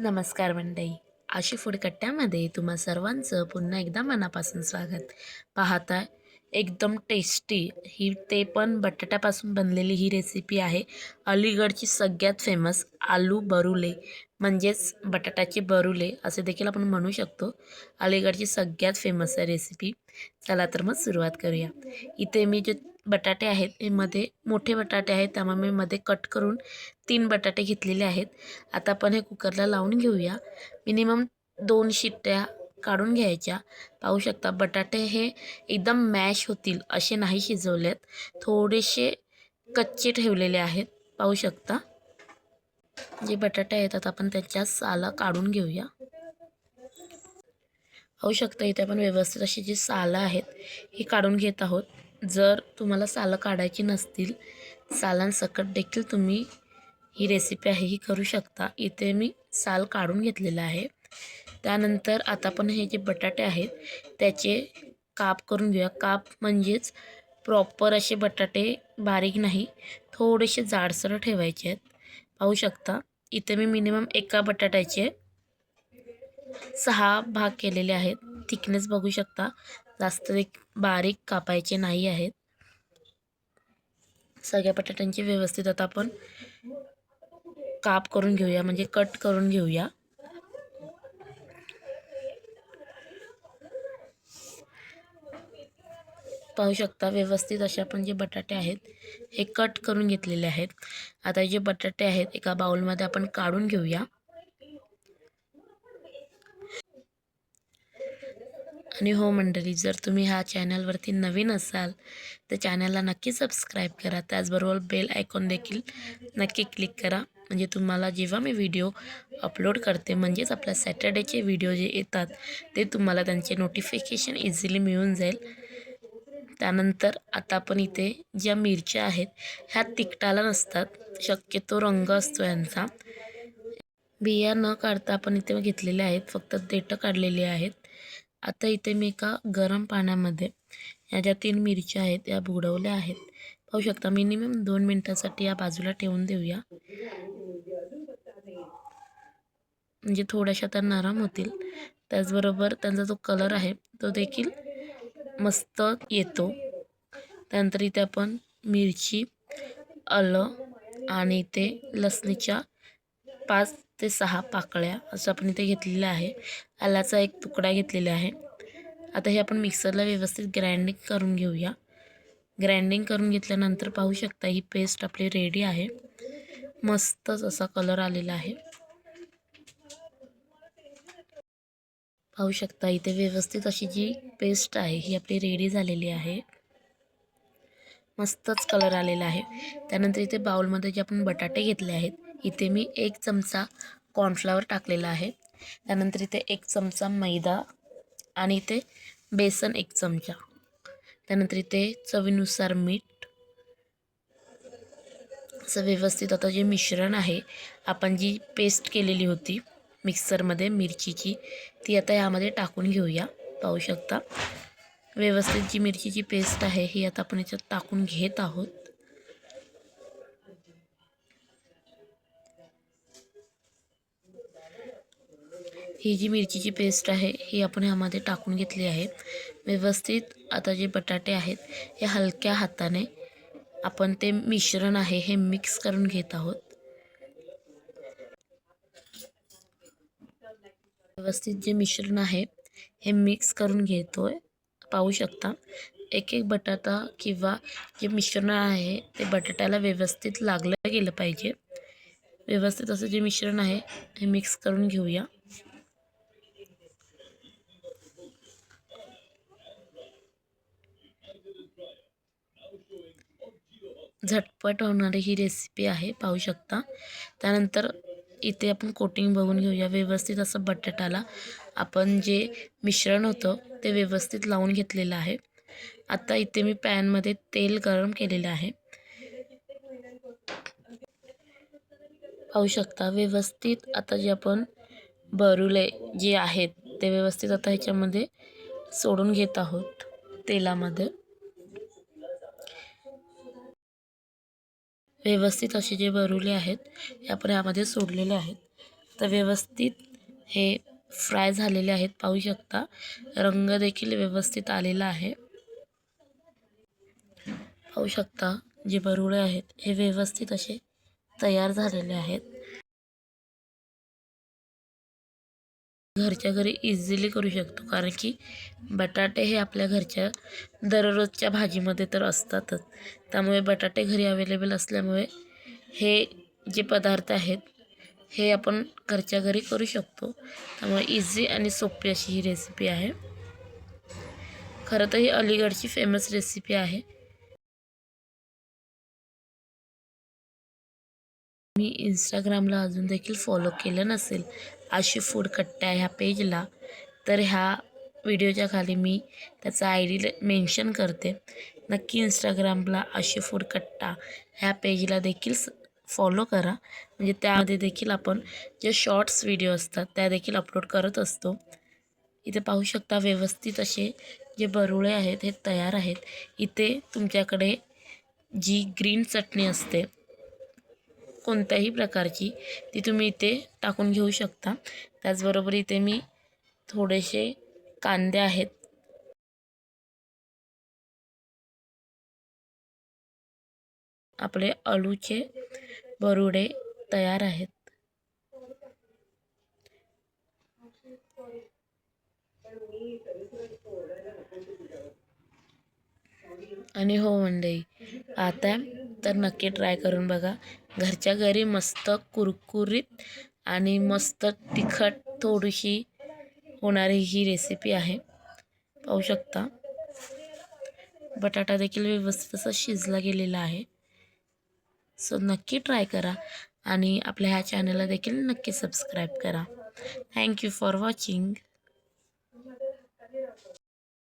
नमस्कार मंडळी. आशी फूड कट्ट्यामध्ये तुम्हा सर्वांचं पुन्हा एकदा मनापासून स्वागत. पाहताय एकदम टेस्टी ही ते पण बटाट्यापासून बनलेली ही रेसिपी आहे. अलीगडची सगळ्यात फेमस आलू बरुले म्हणजेच बटाट्याचे बरुले असे देखील आपण म्हणू शकतो. अलीगडची सगळ्यात फेमस आहे रेसिपी. चला तर मग सुरुवात करूया. इथे मी जे बटाटे आहेत हे मध्ये मोठे बटाटे आहेत, त्यामुळे मी मध्ये कट करून 3 बटाटे घेतलेले आहेत. आता आपण हे कुकरला लावून घेऊया. मिनिमम 2 शिट्ट्या काढून घ्यायच्या. पाहू शकता बटाटे हे एकदम मॅश होतील असे नाही शिजवलेत, थोडेसे कच्चे ठेवलेले आहेत. पाहू शकता जे बटाटे आहेत आता आपण त्याच्या साला काढून घेऊया. पाहू शकता इथे आपण व्यवस्थित अशी जी सालं आहेत ही काढून घेत आहोत. जर तुम्हाला सालं काढायची नसतील, सालांसकट देखील तुम्ही ही रेसिपी आहे ही करू शकता. इथे मी साल काढून घेतलेलं आहे. त्यानंतर आता आपण हे जे बटाटे आहेत त्याचे काप करून घेऊया. काप म्हणजेच प्रॉपर असे बटाटे बारीक नाही, थोडेसे जाडसर ठेवायचे आहेत. पाहू शकता इथे मी मिनिमम एका बटाट्याचे 6 भाग केलेले आहेत. थिकनेस बघू शकता, जास्त बारीक कापायचे नाही आहेत. सगळ्या बटाट्यांचे व्यवस्थित आता आपण काप करून घेऊया, म्हणजे कट करून घेऊया. पाहू शकता व्यवस्थित असे आपण जे बटाटे आहेत हे कट करून घेतलेले आहेत. आता जे बटाटे आहेत एका बाउलमध्ये आपण काढून घेऊया. आणि हो मंडळी, जर तुम्ही ह्या चॅनलवरती नवीन असाल तर चॅनलला नक्की सबस्क्राईब करा. त्याचबरोबर बेल आयकॉन देखील नक्की क्लिक करा, म्हणजे तुम्हाला जेव्हा मी व्हिडिओ अपलोड करते म्हणजेच आपल्या सॅटर्डेचे व्हिडिओ जे येतात ते तुम्हाला त्यांचे नोटिफिकेशन इझिली मिळून जाईल. त्यानंतर आता आपण इथे ज्या मिरच्या आहेत ह्या तिखटाला नसतात, शक्यतो रंग असतो यांचा. बिया न काढता आपण इथे घेतलेले आहेत, फक्त देठं काढलेली आहेत. आता इथे मी एका गरम पाण्यामध्ये ह्या ज्या 3 मिरच्या आहेत या बुडवल्या आहेत. पाहू शकता मिनिमम 2 मिनिटासाठी या बाजूला ठेवून देऊया, म्हणजे थोड्याशा त्या नरम होतील. त्याचबरोबर त्यांचा जो कलर आहे तो देखील मस्त येतो. त्यानंतर इथे आपण मिरची, आलं आणि इथे लसणीच्या 5 ते 6 पाकळ्या असं आपण इथे घेतलेलं आहे. आल्याचा एक तुकडा घेतलेला आहे. आता हे आपण मिक्सरला व्यवस्थित ग्राइंडिंग करून घेऊया. ग्राइंडिंग करून घेतल्यानंतर पाहू शकता ही पेस्ट आपली रेडी आहे. मस्तच असा कलर आलेला आहे. पाहू शकता इथे व्यवस्थित अशी जी पेस्ट आहे ही आपली रेडी झालेली आहे. मस्तच कलर आलेला आहे. त्यानंतर इथे बाउलमध्ये जे आपण बटाटे घेतले आहेत इथे मी 1 चमचा कॉर्नफ्लॉवर टाकलेला आहे. त्यानंतर इथे 1 चमचा मैदा आणि इथे बेसन 1 चमचा. त्यानंतर इथे चवीनुसार मीठ. असं व्यवस्थित आता जे मिश्रण आहे, आपण जी पेस्ट केलेली होती मिक्सरमध्ये मिरचीची, ती आता यामध्ये टाकून घेऊया. पाहू शकता व्यवस्थित जी मिरचीची पेस्ट आहे ही आता आपण याच्यात टाकून घेत आहोत. ही जी मिरचीची पेस्ट आहे ही आपण यामध्ये टाकून घेतली आहे व्यवस्थित. आता जे बटाटे आहेत हे हलक्या हाताने आपण ते मिश्रण आहे हे मिक्स करून घेत आहोत. व्यवस्थित जे मिश्रण आहे हे मिक्स करून घेतोय. पाहू शकता एक एक बटाटा किंवा जे मिश्रण आहे ते बटाट्याला व्यवस्थित लागलं गेलं पाहिजे. व्यवस्थित असं जे मिश्रण आहे हे मिक्स करून घेऊया. झटपट होणारी ही रेसिपी आहे, पाहू शकता. त्यानंतर इथे आपण कोटिंग बघून घेऊया. व्यवस्थित असं बटाट्याला आपण जे मिश्रण होतं ते व्यवस्थित लावून घेतलेलं आहे. आता इथे मी पॅनमध्ये तेल गरम केलेलं आहे. पाहू शकता व्यवस्थित आता जे आपण बरुले जे आहेत ते व्यवस्थित आता ह्याच्यामध्ये सोडून घेत आहोत तेलामध्ये. व्यवस्थित असे जे बरुले आहेत हे आपण यामध्ये सोडलेले आहेत. तर व्यवस्थित हे फ्राय झालेले आहेत, पाहू शकता. रंग देखील व्यवस्थित आलेला आहे. पाहू शकता जे बरुळे आहेत हे व्यवस्थित असे तयार झालेले आहेत. घरच्या घरी इझिली करू शकतो, कारण की बटाटे हे आपल्या घरच्या दररोजच्या भाजीमध्ये तर असतातच. त्यामुळे बटाटे घरी अवेलेबल असल्यामुळे हे जे पदार्थ आहेत हे आपण घरच्या घरी करू शकतो. त्यामुळे इझी आणि सोपी अशी ही रेसिपी आहे. खरं तर ही अलीगडची फेमस रेसिपी आहे. मी इंस्टाग्रामला अजून देखील फॉलो केलं नसेल आशी फूड कट्टा ह्या पेजला, तर ह्या व्हिडिओच्या खाली मी त्याचा ID मेन्शन करते. नक्की इंस्टाग्रामला आशी फूड कट्टा ह्या पेजला देखील फॉलो करा. म्हणजे त्यामध्ये देखील आपण जे शॉर्ट्स व्हिडिओ असतात त्या देखील अपलोड करत असतो. इथे पाहू शकता व्यवस्थित असे जे बरुळे आहेत हे तयार आहेत. इथे तुमच्याकडे जी ग्रीन चटणी असते कोणत्याही प्रकारची, ती तुम्ही इथे टाकून घेऊ शकता. त्याचबरोबर इथे मी थोडेसे कांदे आहेत, आपले आलूचे बरुडे तयार आहेत. आणि हो मंडळी, आता तर नक्की ट्राय करून बघा. घरच्या घरी मस्त कुरकुरीत आणि मस्त तिखट थोडीशी होणारी ही रेसिपी आहे. पाहू शकता बटाटा देखील व्यवस्थित असा शिजला गेलेला आहे. सो नक्की ट्राय करा आणि आपल्या ह्या चॅनलला देखील नक्की सबस्क्राईब करा. Thank you for watching.